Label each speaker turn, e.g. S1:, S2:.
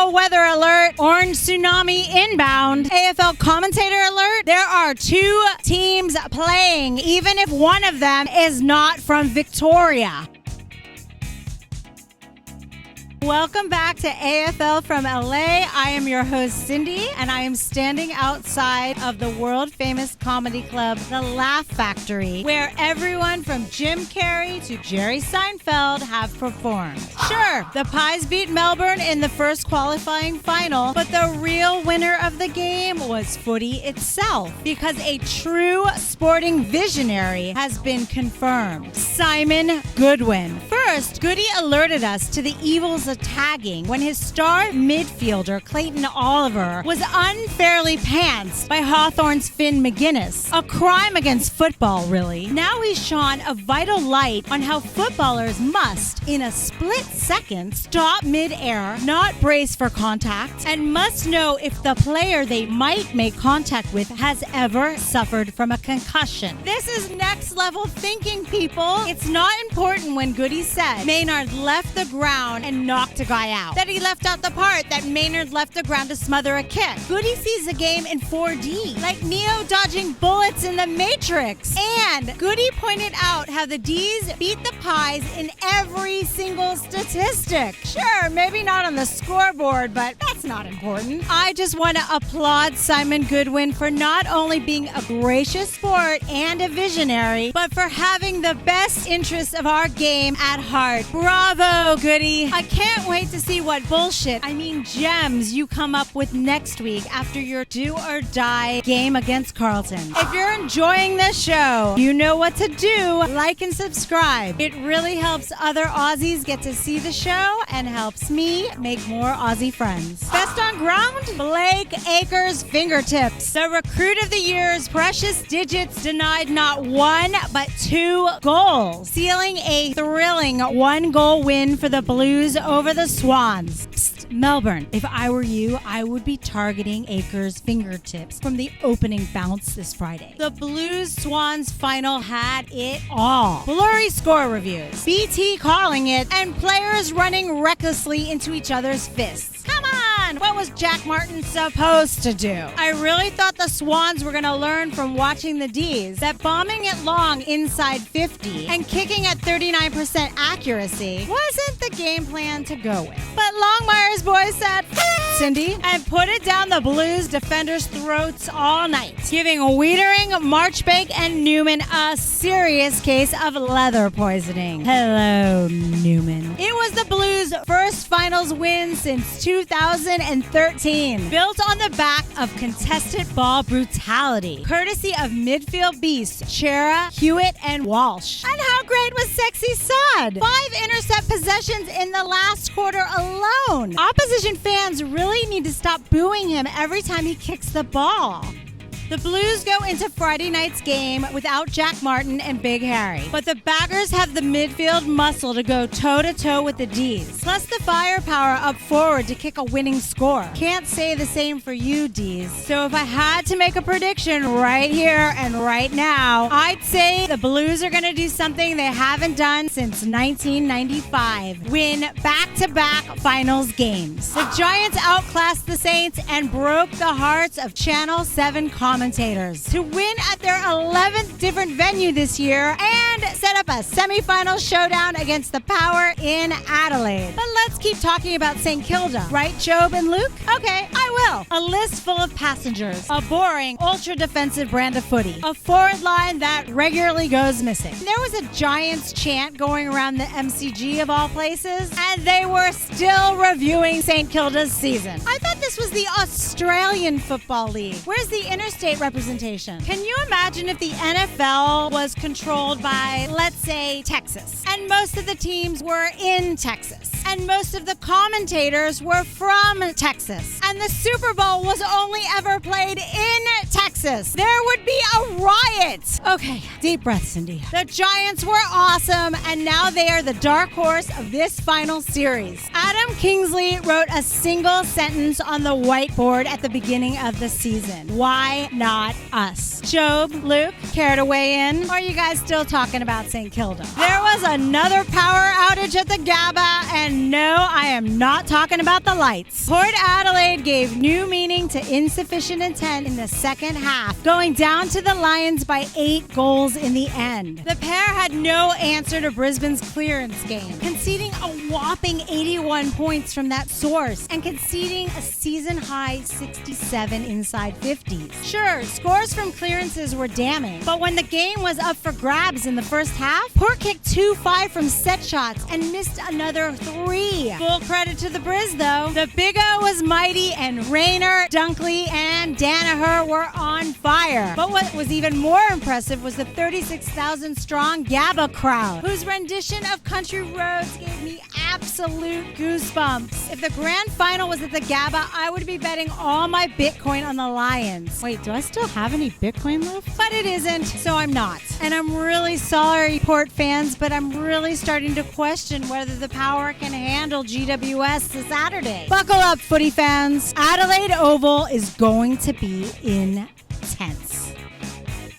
S1: AFL weather alert, orange tsunami inbound, AFL commentator alert. There are 2 teams playing, even if one of them is not from Victoria. Welcome back to AFL from LA. I am your host, Cindy, and I am standing outside of the world-famous comedy club, The Laugh Factory, where everyone from Jim Carrey to Jerry Seinfeld have performed. Sure, the Pies beat Melbourne in the first qualifying final, but the real winner of the game was footy itself, because a true sporting visionary has been confirmed. Simon Goodwin. First, Goody alerted us to the evils of tagging when his star midfielder Clayton Oliver was unfairly pantsed by Hawthorn's Finn McGuinness. A crime against football, really. Now he's shone a vital light on how footballers must, in a split second, stop mid-air, not brace for contact, and must know if the player they might make contact with has ever suffered from a concussion. This is next level thinking, people. It's not important when Goody said Maynard left the ground and knocked a guy out. That he left out the part that Maynard left the ground to smother a kick. Goody sees the game in 4D, like Neo dodging bullets in the Matrix. And Goody pointed out how the Dees beat the Pies in every single statistic. Sure, maybe not on the scoreboard, but that's not important. I just want to applaud Simon Goodwin for not only being a gracious sport and a visionary, but for having the best interests of our game at heart. Bravo, Goody. I can't wait to see what gems you come up with next week after your do or die game against Carlton. If you're enjoying this show, you know what to do. Like and subscribe. It really helps other Aussies get to see the show and helps me make more Aussie friends. Best on ground? Blake Acres Fingertips. The recruit of the year's precious digits denied not 1 but 2 goals, sealing a thrilling 1-goal win for the Blues over the Swans. Psst, Melbourne, if I were you, I would be targeting Acres' fingertips from the opening bounce this Friday. The Blues-Swans final had it all. Blurry score reviews, BT calling it, and players running recklessly into each other's fists. Come on! What was Jack Martin supposed to do? I really thought the Swans were going to learn from watching the Dees that bombing it long inside 50 and kicking at 39% accuracy wasn't the game plan to go with. But Longmire's boys said, Cindy, and put it down the Blues defenders' throats all night, giving Wiedering, Marchbank, and Newman a serious case of leather poisoning. Hello, Newman. It was the Blues' first finals win since 2013, built on the back of contested ball brutality, courtesy of midfield beasts Chera, Hewitt, and Walsh. And how great was Sexy Sod? 5 intercept possessions in the last quarter alone. Opposition fans really need to stop booing him every time he kicks the ball. The Blues go into Friday night's game without Jack Martin and Big Harry, but the baggers have the midfield muscle to go toe-to-toe with the Dees, plus the firepower up forward to kick a winning score. Can't say the same for you, Dees. So if I had to make a prediction right here and right now, I'd say the Blues are going to do something they haven't done since 1995. Win back-to-back finals games. The Giants outclassed the Saints and broke the hearts of Channel 7 commentators to win at their 11th different venue this year and set up a semifinal showdown against the Power in Adelaide. But let's keep talking about St. Kilda, right, Job and Luke? Okay, I will. A list full of passengers, a boring, ultra-defensive brand of footy, a forward line that regularly goes missing. There was a Giants chant going around the MCG of all places, and they were still reviewing St. Kilda's season. I thought this was the Australian Football League. Where's the interstate representation? Can you imagine if the NFL was controlled by, let's say, Texas, and most of the teams were in Texas, and most of the commentators were from Texas, and the Super Bowl was only ever played in Texas? Texas, there would be a riot. Okay, deep breath, Cindy. The Giants were awesome, and now they are the dark horse of this final series. Adam Kingsley wrote a single sentence on the whiteboard at the beginning of the season. Why not us? Job, Luke, care to weigh in? Or are you guys still talking about St. Kilda? There was another power outage at the GABA, and no, I am not talking about the lights. Port Adelaide gave new meaning to insufficient intent in the second half, going down to the Lions by 8 goals in the end. The pair had no answer to Brisbane's clearance game, conceding a whopping 81 points from that source and conceding a season-high 67 inside 50s. Sure, scores from clearances were damning, but when the game was up for grabs in the first half, Port kicked 2-5 from set shots and missed another 3. Full credit to the Briz, though. The Big O was mighty, and Rayner, Dunkley, and Danaher were on fire. But what was even more impressive was the 36,000-strong GABA crowd, whose rendition of Country Roads gave me absolute goosebumps. If the grand final was at the GABA, I would be betting all my Bitcoin on the Lions. Wait, do I still have any Bitcoin left? But it isn't, so I'm not. And I'm really sorry, Port fans, but I'm really starting to question whether the Power can handle GWS this Saturday. Buckle up, footy fans. Adelaide Oval is going to be in